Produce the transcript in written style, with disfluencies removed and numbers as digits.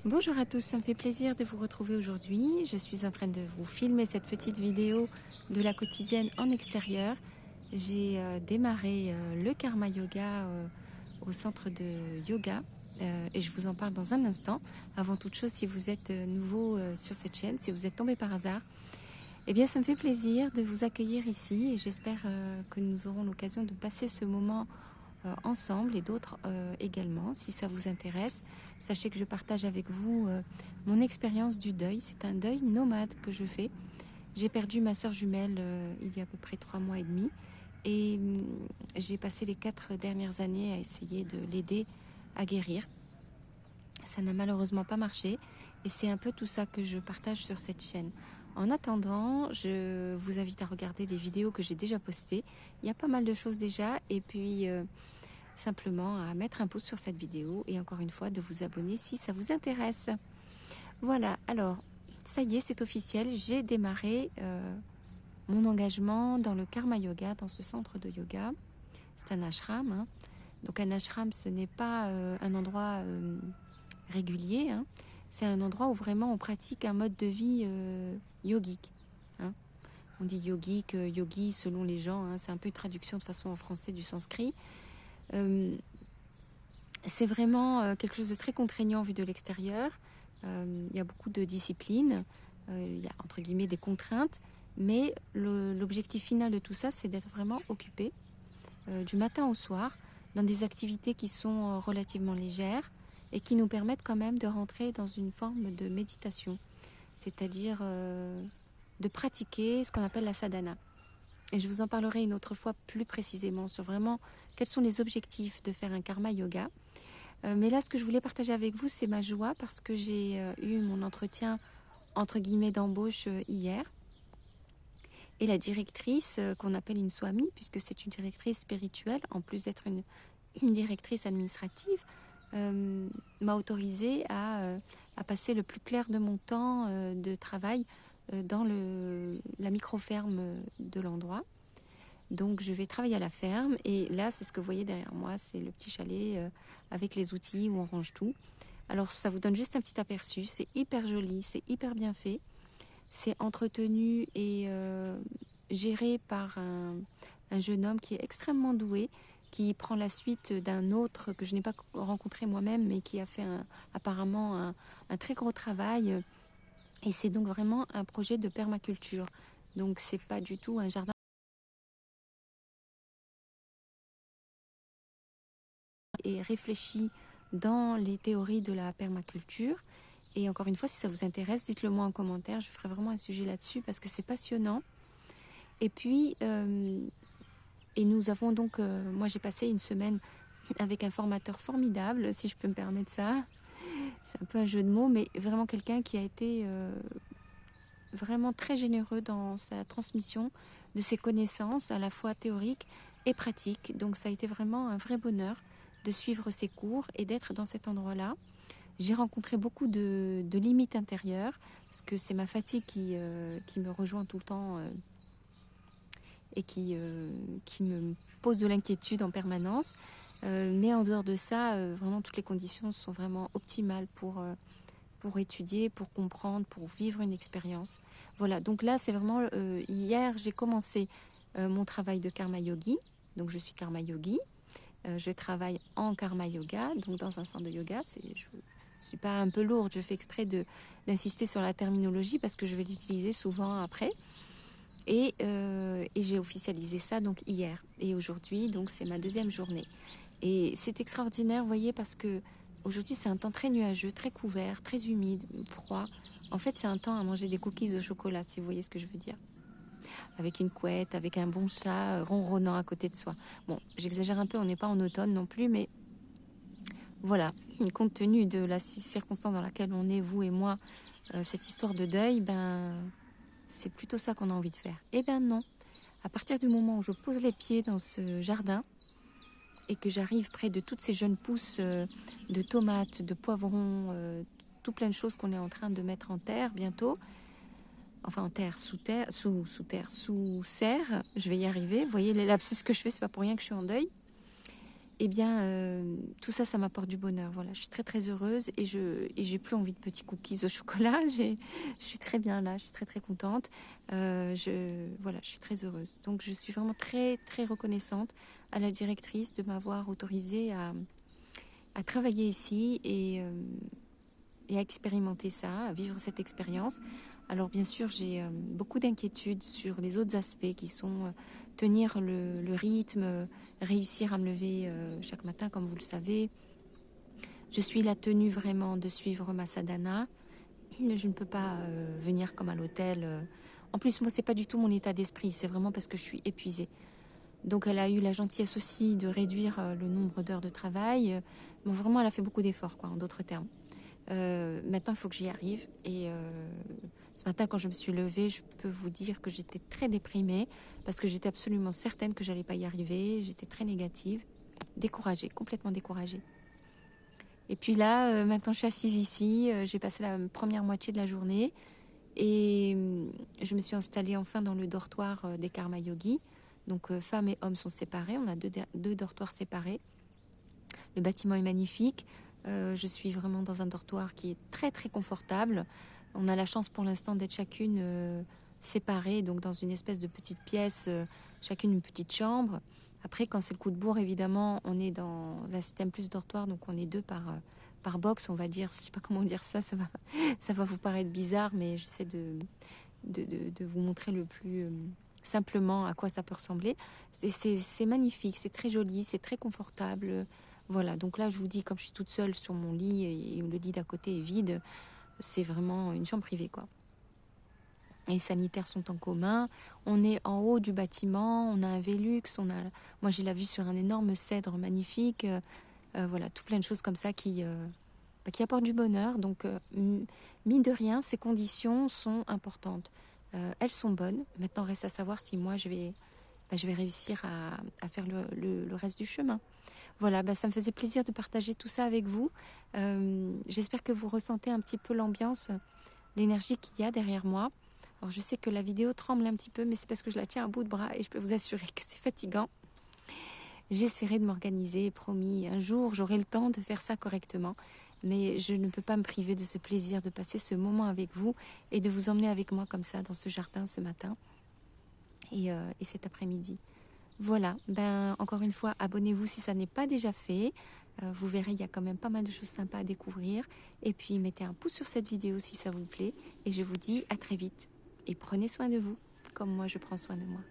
Bonjour à tous, ça me fait plaisir de vous retrouver aujourd'hui. Je suis en train de vous filmer cette petite vidéo de la quotidienne en extérieur. J'ai démarré le Karma Yoga au centre de yoga et je vous en parle dans un instant. Avant toute chose, si vous êtes nouveau sur cette chaîne, si vous êtes tombé par hasard, eh bien ça me fait plaisir de vous accueillir ici et j'espère que nous aurons l'occasion de passer ce moment ensemble et d'autres également. Si ça vous intéresse, sachez que je partage avec vous mon expérience du deuil. C'est un deuil nomade que je fais. J'ai perdu ma sœur jumelle il y a à peu près 3 mois et demi et j'ai passé les 4 dernières années à essayer de l'aider à guérir. Ça n'a malheureusement pas marché et c'est un peu tout ça que je partage sur cette chaîne. En attendant, je vous invite à regarder les vidéos que j'ai déjà postées. Il y a pas mal de choses déjà et puis simplement à mettre un pouce sur cette vidéo et encore une fois de vous abonner si ça vous intéresse. Voilà, alors ça y est, c'est officiel, j'ai démarré mon engagement dans le Karma Yoga, dans ce centre de yoga. C'est un ashram, hein. Donc un ashram, ce n'est pas un endroit régulier, hein. C'est un endroit où vraiment on pratique un mode de vie yogique, hein. On dit yogique, yogi selon les gens, hein. C'est un peu une traduction de façon en français du sanskrit. C'est vraiment quelque chose de très contraignant vu de l'extérieur. Il y a beaucoup de disciplines, il y a entre guillemets des contraintes, mais l'objectif final de tout ça, c'est d'être vraiment occupé du matin au soir dans des activités qui sont relativement légères et qui nous permettent quand même de rentrer dans une forme de méditation, c'est-à-dire de pratiquer ce qu'on appelle la sadhana. Et je vous en parlerai une autre fois plus précisément sur vraiment quels sont les objectifs de faire un karma yoga. Mais là, ce que je voulais partager avec vous, c'est ma joie parce que j'ai eu mon entretien, entre guillemets, d'embauche hier. Et la directrice, qu'on appelle une swami, puisque c'est une directrice spirituelle, en plus d'être une directrice administrative, m'a autorisée à passer le plus clair de mon temps de travail dans la micro-ferme de l'endroit. Donc je vais travailler à la ferme et là c'est ce que vous voyez derrière moi, c'est le petit chalet avec les outils où on range tout. Alors ça vous donne juste un petit aperçu, c'est hyper joli, c'est hyper bien fait, c'est entretenu et géré par un jeune homme qui est extrêmement doué, qui prend la suite d'un autre que je n'ai pas rencontré moi-même mais qui a fait apparemment un très gros travail et c'est donc vraiment un projet de permaculture. Donc c'est pas du tout un jardin et réfléchi dans les théories de la permaculture. Et encore une fois, si ça vous intéresse, dites-le moi en commentaire. Je ferai vraiment un sujet là-dessus parce que c'est passionnant. Et puis, et nous avons donc, moi j'ai passé une semaine avec un formateur formidable, si je peux me permettre ça. C'est un peu un jeu de mots, mais vraiment quelqu'un qui a été vraiment très généreux dans sa transmission de ses connaissances, à la fois théoriques et pratiques. Donc ça a été vraiment un vrai bonheur de suivre ses cours et d'être dans cet endroit-là. J'ai rencontré beaucoup de limites intérieures, parce que c'est ma fatigue qui me rejoint tout le temps et qui me pose de l'inquiétude en permanence. Mais en dehors de ça, vraiment toutes les conditions sont vraiment optimales pour étudier, pour comprendre, pour vivre une expérience. Voilà, donc là, c'est vraiment... hier, j'ai commencé mon travail de karma yogi. Donc, je suis karma yogi. Je travaille en karma yoga, donc dans un centre de yoga. Je ne suis pas un peu lourde, je fais exprès d'insister sur la terminologie parce que je vais l'utiliser souvent après. Et j'ai officialisé ça donc hier. Et aujourd'hui, donc c'est ma deuxième journée. Et c'est extraordinaire, vous voyez, parce que aujourd'hui c'est un temps très nuageux, très couvert, très humide, froid. En fait, c'est un temps à manger des cookies au chocolat, si vous voyez ce que je veux dire. Avec une couette, avec un bon chat ronronnant à côté de soi. Bon, j'exagère un peu, on n'est pas en automne non plus, mais voilà, compte tenu de la circonstance dans laquelle on est, vous et moi, cette histoire de deuil, ben, c'est plutôt ça qu'on a envie de faire. Eh ben non, à partir du moment où je pose les pieds dans ce jardin et que j'arrive près de toutes ces jeunes pousses de tomates, de poivrons, tout plein de choses qu'on est en train de mettre en terre bientôt, enfin en terre, sous serre, je vais y arriver. Vous voyez les lapsus que je fais, c'est pas pour rien que je suis en deuil. eh bien, tout ça, ça m'apporte du bonheur. Voilà, je suis très très heureuse et j'ai plus envie de petits cookies au chocolat. Je suis très bien là, je suis très très contente. Voilà, je suis très heureuse. Donc, je suis vraiment très très reconnaissante à la directrice de m'avoir autorisée à travailler ici et à expérimenter ça, à vivre cette expérience. Alors bien sûr, j'ai beaucoup d'inquiétudes sur les autres aspects qui sont tenir le rythme, réussir à me lever chaque matin, comme vous le savez. Je suis la tenue vraiment de suivre ma sadhana, mais je ne peux pas venir comme à l'hôtel. En plus, moi, c'est pas du tout mon état d'esprit, c'est vraiment parce que je suis épuisée. Donc elle a eu la gentillesse aussi de réduire le nombre d'heures de travail. Bon, vraiment, elle a fait beaucoup d'efforts, quoi, en d'autres termes. Maintenant, il faut que j'y arrive. Et ce matin, quand je me suis levée, je peux vous dire que j'étais très déprimée parce que j'étais absolument certaine que j'allais pas y arriver. J'étais très négative, découragée, complètement découragée. Et puis là, maintenant, je suis assise ici. J'ai passé la première moitié de la journée et je me suis installée enfin dans le dortoir des Karma Yogis. Donc, femmes et hommes sont séparés. On a deux dortoirs séparés. Le bâtiment est magnifique. Je suis vraiment dans un dortoir qui est très très confortable. On a la chance pour l'instant d'être chacune séparées, donc dans une espèce de petite pièce, chacune une petite chambre. Après, quand c'est le coup de bourre, évidemment, on est dans un système plus dortoir, donc on est deux par box, on va dire. Je ne sais pas comment dire ça, ça va vous paraître bizarre, mais j'essaie de vous montrer le plus simplement à quoi ça peut ressembler. C'est magnifique, c'est très joli, c'est très confortable. Voilà, donc là, je vous dis, comme je suis toute seule sur mon lit et le lit d'à côté est vide, c'est vraiment une chambre privée, quoi. Les sanitaires sont en commun. On est en haut du bâtiment, on a un Velux, moi j'ai la vue sur un énorme cèdre magnifique. Voilà, tout plein de choses comme ça qui apportent du bonheur. Donc, mine de rien, ces conditions sont importantes. Elles sont bonnes. Maintenant, reste à savoir si moi je vais réussir à faire le reste du chemin. Voilà, ça me faisait plaisir de partager tout ça avec vous. J'espère que vous ressentez un petit peu l'ambiance, l'énergie qu'il y a derrière moi. Alors je sais que la vidéo tremble un petit peu, mais c'est parce que je la tiens à bout de bras et je peux vous assurer que c'est fatigant. J'essaierai de m'organiser, promis. Un jour, j'aurai le temps de faire ça correctement. Mais je ne peux pas me priver de ce plaisir de passer ce moment avec vous et de vous emmener avec moi comme ça dans ce jardin ce matin et cet après-midi. Voilà, encore une fois, abonnez-vous si ça n'est pas déjà fait. Vous verrez, il y a quand même pas mal de choses sympas à découvrir. Et puis, mettez un pouce sur cette vidéo si ça vous plaît. Et je vous dis à très vite. Et prenez soin de vous, comme moi je prends soin de moi.